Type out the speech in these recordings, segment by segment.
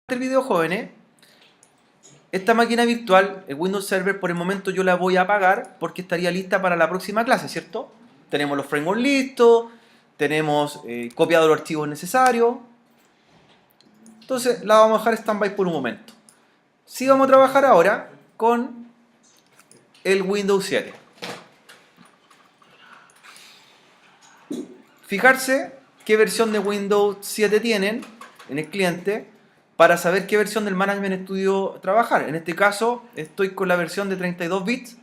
el video, jóvenes, esta máquina virtual, el Windows Server, por el momento yo la voy a apagar porque estaría lista para la próxima clase, ¿cierto? Tenemos los frameworks listos, tenemos copiado los archivos necesarios. Entonces la vamos a dejar stand-by por un momento. Sí vamos a trabajar ahora con el Windows 7. Fijarse qué versión de Windows 7 tienen en el cliente para saber qué versión del Management Studio trabajar. En este caso estoy con la versión de 32 bits,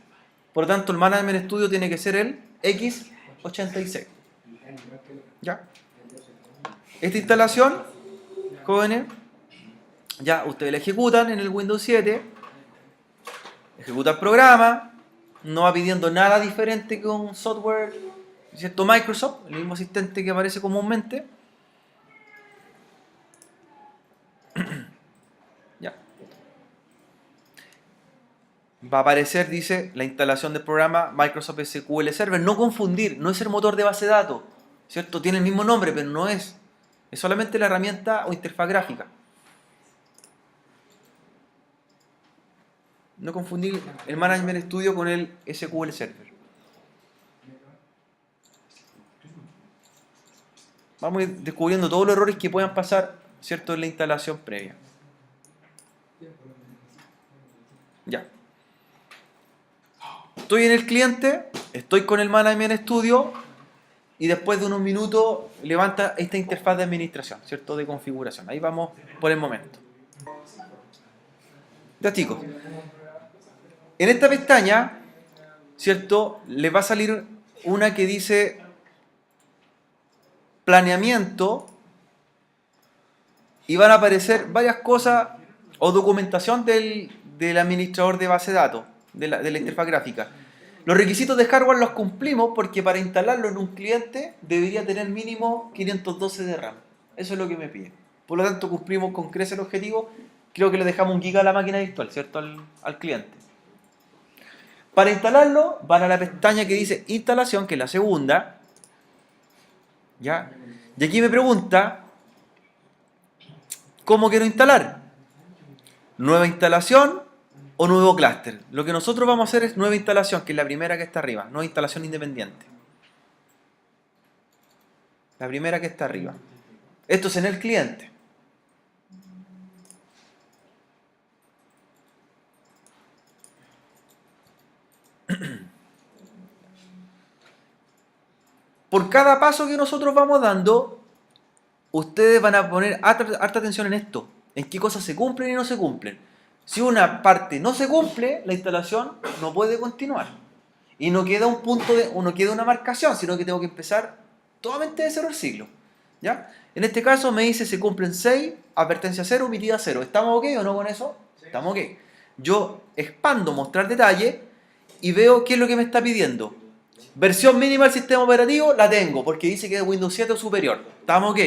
por lo tanto el Management Studio tiene que ser el X86. ¿Ya? Esta instalación, jóvenes, ya ustedes la ejecutan en el Windows 7, ejecuta el programa, no va pidiendo nada diferente que un software, ¿cierto? Microsoft, el mismo asistente que aparece comúnmente. Ya. Va a aparecer, dice, la instalación del programa Microsoft SQL Server. No confundir, no es el motor de base de datos, ¿cierto? Tiene el mismo nombre, pero no es. Es solamente la herramienta o interfaz gráfica. No confundir el Management Studio con el SQL Server. Vamos a ir descubriendo todos los errores que puedan pasar, ¿cierto?, en la instalación previa. Ya. Estoy en el cliente, estoy con el Management Studio y después de unos minutos levanta esta interfaz de administración, ¿cierto?, de configuración. Ahí vamos por el momento. Ya, chicos. En esta pestaña, ¿cierto?, les va a salir una que dice planeamiento y van a aparecer varias cosas o documentación del administrador de base de datos, de la interfaz gráfica. Los requisitos de hardware los cumplimos porque para instalarlo en un cliente debería tener mínimo 512 de RAM. Eso es lo que me pide. Por lo tanto, cumplimos con creces el objetivo. Creo que le dejamos 1 GB a la máquina virtual, ¿cierto?, al cliente. Para instalarlo, van a la pestaña que dice instalación, que es la segunda. ¿Ya? Y aquí me pregunta ¿cómo quiero instalar? ¿Nueva instalación o nuevo clúster? Lo que nosotros vamos a hacer es nueva instalación, que es la primera que está arriba, nueva instalación independiente. La primera que está arriba. Esto es en el cliente. Por cada paso que nosotros vamos dando, ustedes van a poner harta atención en esto, en qué cosas se cumplen y no se cumplen. Si una parte no se cumple, la instalación no puede continuar. Y no queda un punto no queda una marcación, sino que tengo que empezar totalmente de cero el ciclo. ¿Ya? En este caso me dice se cumplen 6, advertencia 0, omitida 0. ¿Estamos ok o no con eso? Sí. Estamos ok. Yo expando mostrar detalle y veo qué es lo que me está pidiendo. Versión mínima del sistema operativo la tengo porque dice que es Windows 7 o superior. Estamos ok.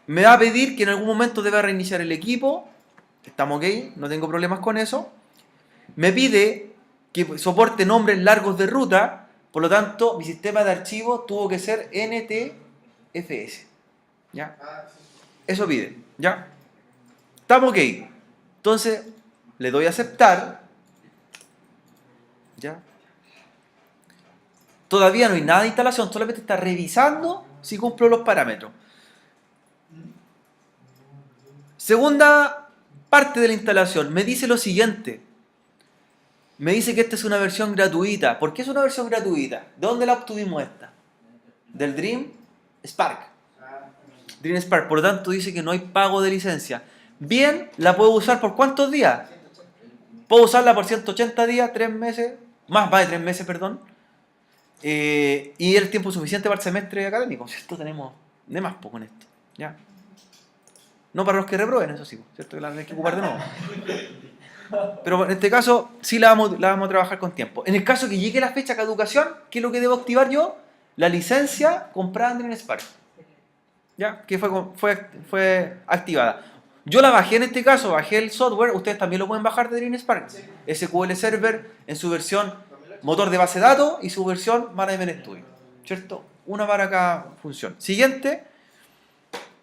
Me va a pedir que en algún momento deba reiniciar el equipo. Estamos ok, no tengo problemas con eso. Me pide que soporte nombres largos de ruta. Por lo tanto, mi sistema de archivos tuvo que ser NTFS. ¿Ya? Eso pide. ¿Ya? Estamos ok. Entonces, le doy a aceptar. ¿Ya? Todavía no hay nada de instalación, solamente está revisando si cumplo los parámetros. Segunda parte de la instalación, me dice lo siguiente. Me dice que esta es una versión gratuita. ¿Por qué es una versión gratuita? ¿De dónde la obtuvimos esta? Del Dream Spark. Dream Spark, por lo tanto dice que no hay pago de licencia. Bien, ¿la puedo usar por cuántos días? Puedo usarla por 180 días, 3 meses, más de 3 meses, perdón. Y el tiempo suficiente para el semestre académico, ¿cierto? Tenemos de más poco en esto, ¿ya? No para los que reprueben, eso sí, ¿cierto? Que la hay que ocupar de nuevo. Pero en este caso sí la vamos a trabajar con tiempo. En el caso que llegue la fecha de caducación, ¿qué es lo que debo activar yo? La licencia comprada en Dream Spark, ¿ya? Que fue activada. Yo la bajé en este caso, bajé el software, ustedes también lo pueden bajar de Dream Spark. SQL Server en su versión motor de base de datos y su versión Management Studio, ¿cierto? Una para cada función. Siguiente,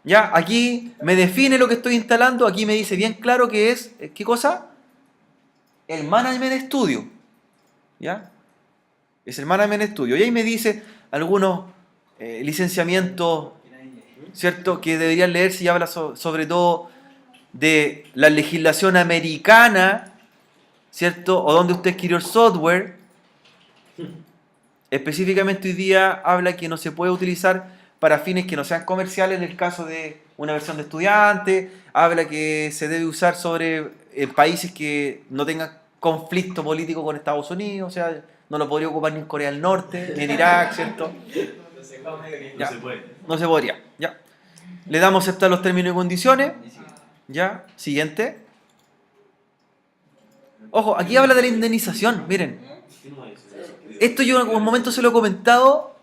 ¿Ya? Aquí me define lo que estoy instalando, aquí me dice bien claro que es, ¿qué cosa? El Management Studio. ¿Ya? Es el Management Studio. Y ahí me dice algunos licenciamientos, ¿cierto? Que deberían leerse y habla sobre todo de la legislación americana, ¿cierto? O donde usted adquirió el software. Específicamente hoy día habla que no se puede utilizar para fines que no sean comerciales en el caso de una versión de estudiante. Habla que se debe usar sobre países que no tengan conflicto político con Estados Unidos. O sea, no lo podría ocupar ni en Corea del Norte, ni en Irak, ¿cierto? No se puede. No se podría. Ya. Le damos aceptar los términos y condiciones. Ya. Siguiente. Ojo, aquí habla de la indemnización. Miren. Esto yo en algún momento se lo he comentado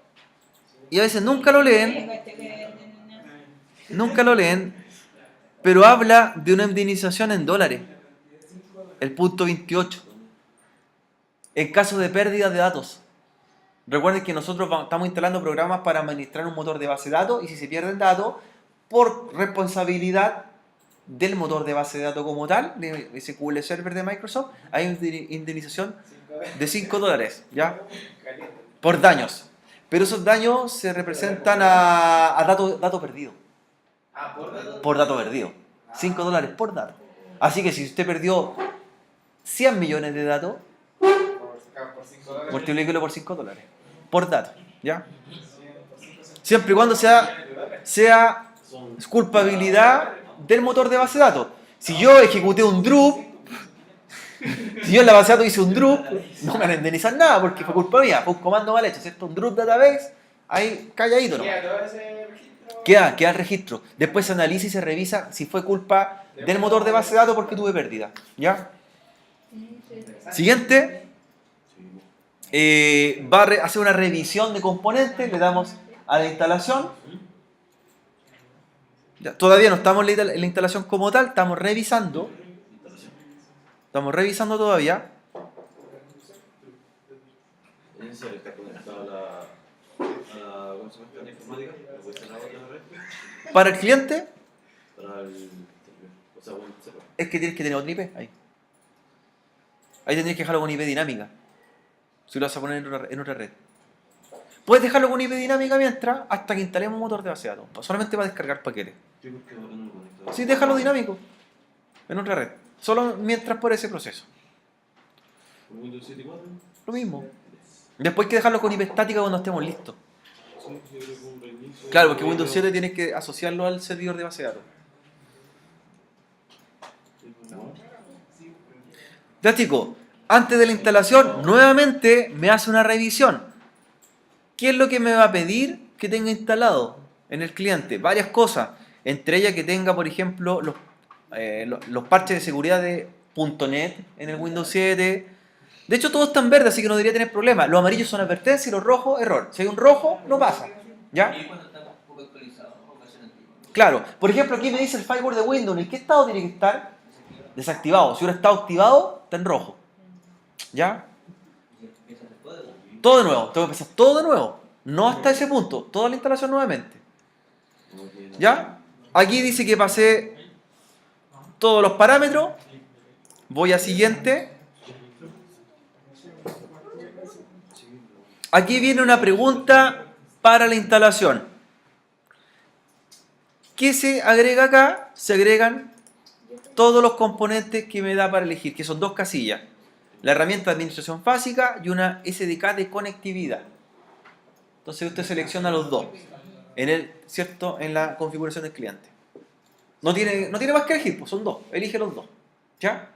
y a veces nunca lo leen. Nunca lo leen. Pero habla de una indemnización en dólares. El punto 28. En caso de pérdida de datos. Recuerden que nosotros estamos instalando programas para administrar un motor de base de datos y si se pierden datos, por responsabilidad del motor de base de datos como tal, de SQL Server de Microsoft, hay una indemnización de $5, ¿ya? Por daños. Pero esos daños se representan a dato perdido. Por dato perdido. $5 por dato. Así que si usted perdió 100 millones de datos, multiplíquelo por $5. Por dato, ¿ya? Siempre y cuando sea culpabilidad del motor de base de datos. Si yo ejecuté un drup, si yo en la base de datos hice un drup, no me van a indemnizar nada porque fue culpa mía, fue un comando mal hecho, ¿cierto? Un drup database, ahí calladito, ¿no? Queda el registro. Después se analiza y se revisa si fue culpa del motor de base de datos porque tuve pérdida, ¿ya? Siguiente. Va a hacer una revisión de componentes, le damos a la instalación. Ya, todavía no estamos en la instalación como tal, estamos revisando. Estamos revisando todavía. ¿En serio está conectado a la informática? ¿Lo puedes tener otra red? Para el cliente, Para el. O sea, bueno, sepa. es que tienes que tener otra IP ahí. Ahí tendrías que dejarlo con IP dinámica. Si lo vas a poner en otra red. Puedes dejarlo con IP dinámica mientras, hasta que instalemos un motor de base de datos. Solamente va a descargar paquetes. Sí, porque ahora no lo conectado. Sí, déjalo dinámico. En otra red. Solo mientras por ese proceso. ¿Con Windows 7 y 4? Lo mismo. Después hay que dejarlo con IP estática cuando estemos listos. Sí, yo creo que un reinicio. Claro, porque Windows 7 tienes que asociarlo al servidor de base de datos. Ya chicos, antes de la instalación, nuevamente me hace una revisión. ¿Qué es lo que me va a pedir que tenga instalado en el cliente? Varias cosas. Entre ellas que tenga, por ejemplo, los parches de seguridad de .NET en el Windows 7. De hecho, todos están verdes, así que no debería tener problema. Los amarillos son advertencias y los rojos, error. Si hay un rojo, no pasa. ¿Ya? Claro. Por ejemplo, aquí me dice el firewall de Windows. ¿En qué estado tiene que estar? Desactivado. Si hubiera estado activado, está en rojo. ¿Ya? Todo de nuevo. Tengo que empezar todo de nuevo. No hasta ese punto. Toda la instalación nuevamente. ¿Ya? Aquí dice que pasé todos los parámetros. Voy a siguiente. Aquí viene una pregunta para la instalación. ¿Qué se agrega acá? Se agregan todos los componentes que me da para elegir, que son dos casillas. La herramienta de administración básica y una SDK de conectividad. Entonces usted selecciona los dos, ¿cierto? En la configuración del cliente. No tiene más que elegir, pues son dos. Elige los dos. ¿Ya?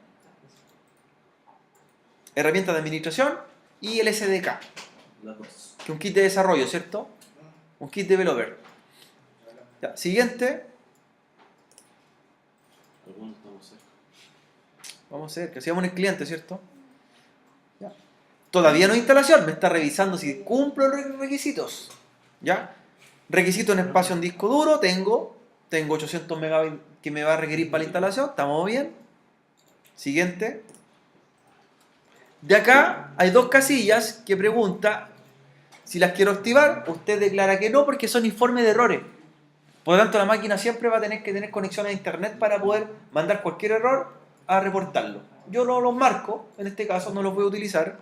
Herramienta de administración y el SDK. Que es un kit de desarrollo, ¿cierto? Un kit developer. Ya, siguiente. Algunos estamos cerca. Vamos a ver, que hacíamos en el cliente, ¿cierto? Ya. Todavía no hay instalación, me está revisando si cumplo los requisitos. ¿Ya? Requisito en espacio en disco duro, tengo 800 megabytes que me va a requerir para la instalación, estamos bien. Siguiente. De acá hay dos casillas que pregunta si las quiero activar. Usted declara que no porque son informes de errores. Por lo tanto, la máquina siempre va a tener que tener conexión a internet para poder mandar cualquier error a reportarlo. Yo no los marco, en este caso no los voy a utilizar.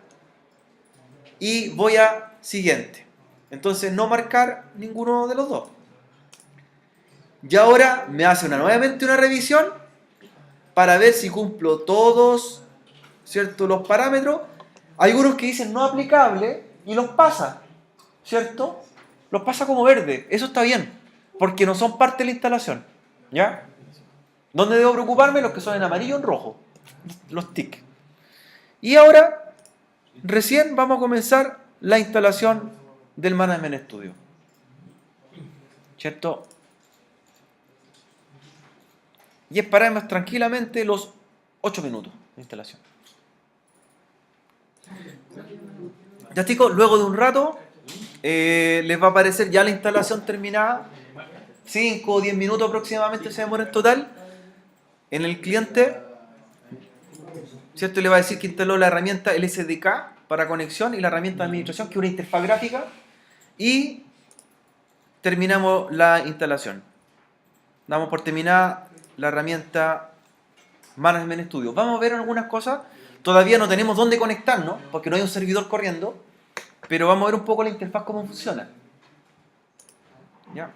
Y voy a siguiente. Entonces, no marcar ninguno de los dos. Y ahora me hace nuevamente una revisión para ver si cumplo todos, ¿cierto?, los parámetros. Hay unos que dicen no aplicable y los pasa, ¿cierto? Los pasa como verde. Eso está bien, porque no son parte de la instalación. ¿Ya? ¿Dónde debo preocuparme? Los que son en amarillo o en rojo. Los TIC. Y ahora, recién vamos a comenzar la instalación del Management Studio. ¿Cierto? Y esperamos tranquilamente los 8 minutos de instalación. Ya chicos, luego de un rato les va a aparecer ya la instalación terminada. 5 o 10 minutos aproximadamente se demora en total en el cliente. ¿Cierto? Le va a decir que instaló la herramienta LSDK para conexión y la herramienta de administración, que es una interfaz gráfica. Y terminamos la instalación. Damos por terminada la herramienta Management Studio. Vamos a ver algunas cosas. Todavía no tenemos dónde conectarnos, porque no hay un servidor corriendo, pero vamos a ver un poco la interfaz, cómo funciona. ¿Ya?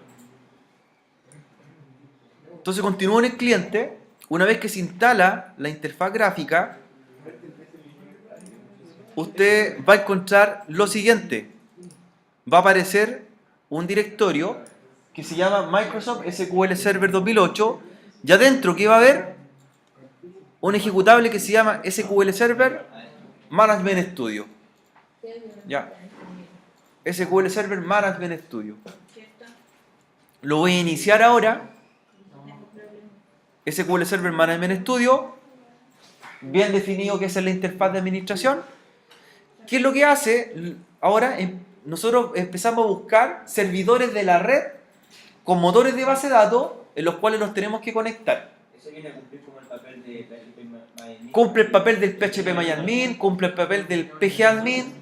Entonces continúo en el cliente. Una vez que se instala la interfaz gráfica, usted va a encontrar lo siguiente. Va a aparecer un directorio que se llama Microsoft SQL Server 2008, y adentro, ¿qué va a haber? Un ejecutable que se llama SQL Server Management Studio. Ya. SQL Server Management Studio. Lo voy a iniciar ahora. SQL Server Management Studio. Bien definido que esa es la interfaz de administración. ¿Qué es lo que hace? Ahora nosotros empezamos a buscar servidores de la red con motores de base de datos en los cuales nos tenemos que conectar. ¿Eso viene a cumplir como el papel de PHP? Cumple el papel del PHP cumple el papel del PGAdmin,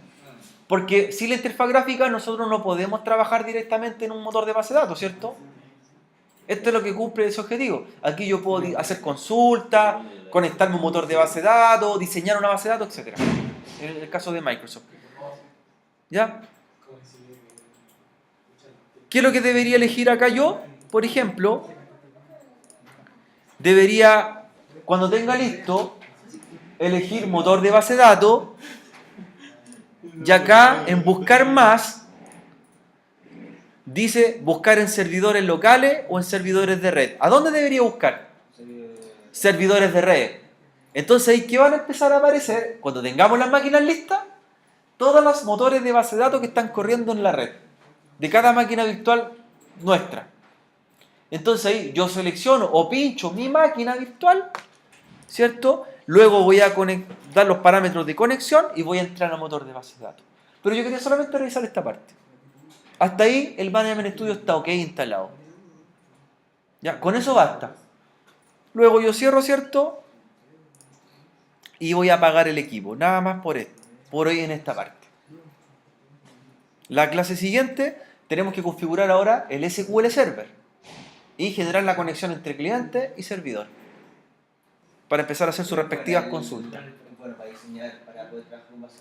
porque sin la interfaz gráfica nosotros no podemos trabajar directamente en un motor de base de datos, ¿cierto? Esto es lo que cumple ese objetivo. Aquí yo puedo hacer consultas, conectarme a un motor de base de datos, diseñar una base de datos, etc. En el caso de Microsoft. ¿Ya? ¿Qué es lo que debería elegir acá yo? Por ejemplo, debería, cuando tenga listo, elegir motor de base de datos, y acá en buscar más dice buscar en servidores locales o en servidores de red. ¿A dónde debería buscar? Servidores de red. Entonces ahí, ¿qué van a empezar a aparecer? Cuando tengamos las máquinas listas, todos los motores de base de datos que están corriendo en la red de cada máquina virtual nuestra. Entonces ahí yo selecciono o pincho mi máquina virtual, ¿cierto? Luego voy a dar los parámetros de conexión y voy a entrar al motor de base de datos. Pero yo quería solamente revisar esta parte. Hasta ahí el Management Studio está ok instalado. Ya, con eso basta. Luego yo cierro, ¿cierto? Y voy a apagar el equipo. Nada más por hoy en esta parte. La clase siguiente tenemos que configurar ahora el SQL Server y generar la conexión entre cliente y servidor para empezar a hacer sus respectivas consultas. Bueno, para diseñar, para poder trabajar con base